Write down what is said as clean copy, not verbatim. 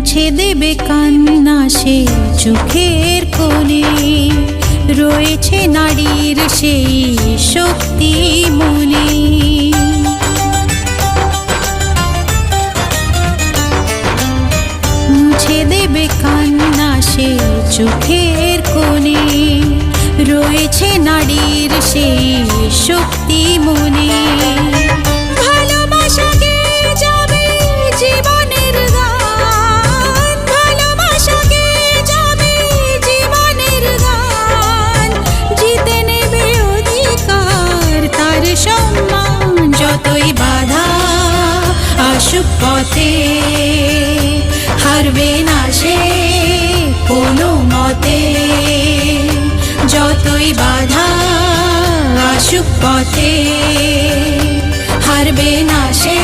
মুছে দেবে কান্না সে চোখের কোণে, রয়েছে নারীর সেই শক্তি মনে। মুছে দেবে কান্না সে চোখের কোণে, রয়েছে নারীর সেই শক্তি মনে। যতই বাধা আসুক পথে, হারবে না সে কোনো মতে। যতই বাধা আসুক পথে, হারবে না সে